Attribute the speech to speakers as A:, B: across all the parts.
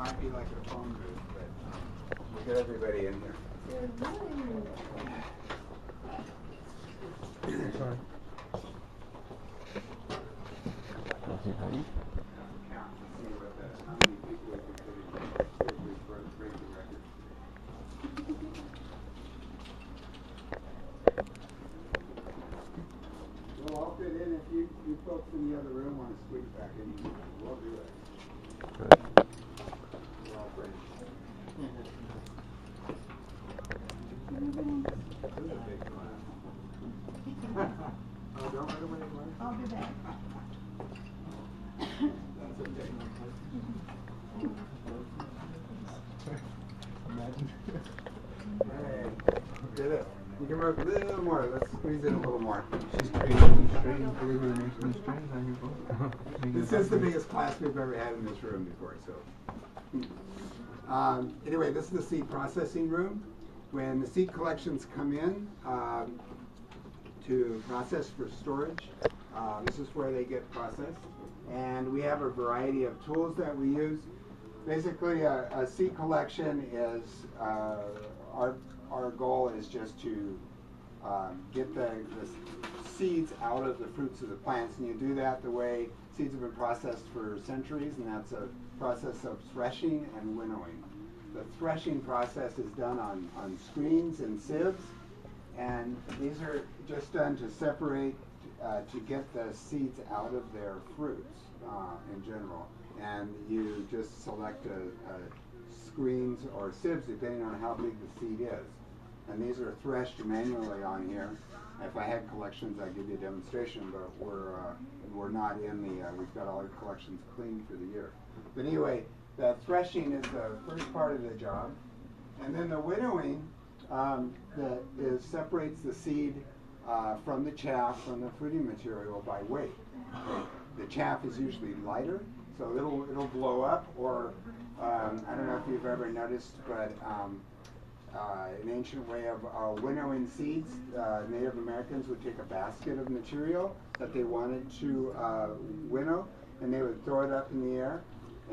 A: might be like a phone booth, but we'll get everybody in here.
B: Sorry.
A: We'll all fit in. If you folks in the other room want to squeeze back in, we'll do it.
B: Good.
A: We're all friends. Oh, don't run away, Mark.
C: I'll be back.
A: That's okay.
B: Imagine.
A: Hey, get it. You can work a little more. Let's squeeze in a little more.
B: She's creating strings, believe it or not, some strings on your book.
A: This is the biggest class we've ever had in this room before, so. Anyway, this is the seed processing room. When the seed collections come in to process for storage, this is where they get processed. And we have a variety of tools that we use. Basically, a seed collection is, our goal is just to get the seeds out of the fruits of the plants, and you do that the way seeds have been processed for centuries, and that's a process of threshing and winnowing. The threshing process is done on screens and sieves, and these are just done to separate, to get the seeds out of their fruits in general. And you just select screens or sieves depending on how big the seed is. And these are threshed manually on here. If I had collections, I'd give you a demonstration, but we're not in the, we've got all our collections cleaned for the year. But anyway, the threshing is the first part of the job. And then the winnowing separates the seed from the chaff, from the fruiting material by weight. The chaff is usually lighter, so it'll blow up, or I don't know if you've ever noticed, but an ancient way of winnowing seeds, Native Americans would take a basket of material that they wanted to winnow, and they would throw it up in the air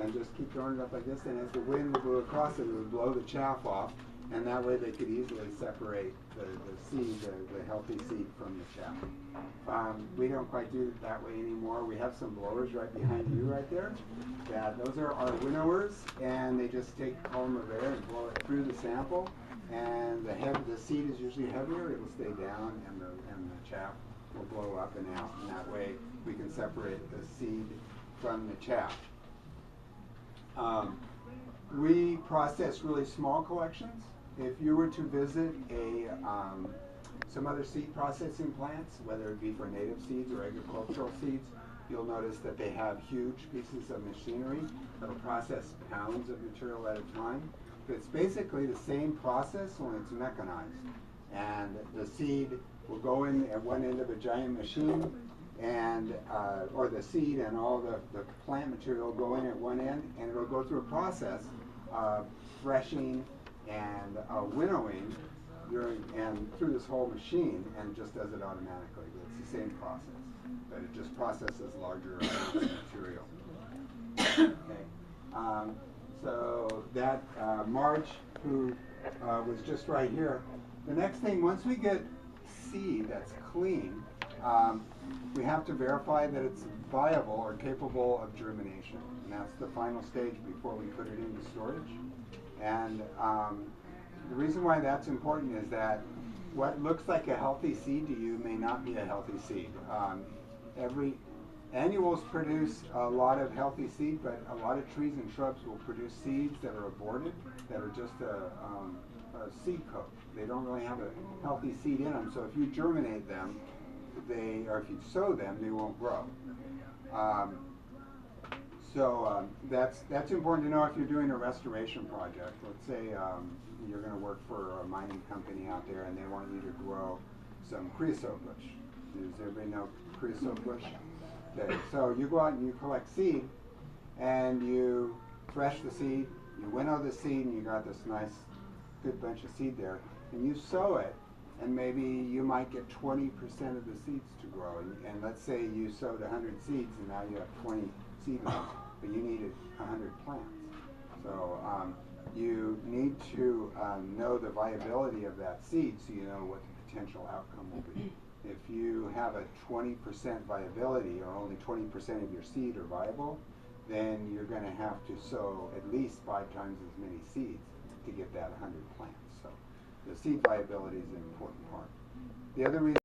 A: and just keep throwing it up like this, and as the wind blew across it, it would blow the chaff off, and that way they could easily separate the seed, the healthy seed, from the chaff. We don't quite do it that way anymore. We have some blowers right behind you right there. Yeah, those are our winnowers, and they just take a column of air and blow it through the sample, and the seed is usually heavier. It'll stay down, and the chaff will blow up and out, and that way we can separate the seed from the chaff. We process really small collections. If you were to visit some other seed processing plants, whether it be for native seeds or agricultural seeds, you'll notice that they have huge pieces of machinery that'll process pounds of material at a time. But it's basically the same process when it's mechanized. And the seed will go in at one end of a giant machine, and or the seed and all the plant material will go in at one end, and it'll go through a process of threshing and winnowing and through this whole machine, and it just does it automatically. But it's the same process, but it just processes larger amounts of material. Okay. So that Marge, who was just right here, the next thing, once we get seed that's clean, we have to verify that it's viable or capable of germination. And that's the final stage before we put it into storage. And the reason why that's important is that what looks like a healthy seed to you may not be a healthy seed. Annuals produce a lot of healthy seed, but a lot of trees and shrubs will produce seeds that are aborted, that are just a seed coat. They don't really have a healthy seed in them. So if you germinate them, or if you sow them, they won't grow. That's important to know if you're doing a restoration project. Let's say you're going to work for a mining company out there, and they want you to grow some creosote bush. Does everybody know creosote bush? Okay, so you go out and you collect seed, and you thresh the seed, you winnow the seed, and you got this nice, good bunch of seed there, and you sow it, and maybe you might get 20% of the seeds to grow. And let's say you sowed 100 seeds, and now you have 20 seedlings, but you needed 100 plants. So you need to know the viability of that seed so you know what the potential outcome will be. If you have a 20% viability or only 20% of your seed are viable, then you're going to have to sow at least 5 times as many seeds to get that 100 plants. So the seed viability is an important part. The other reason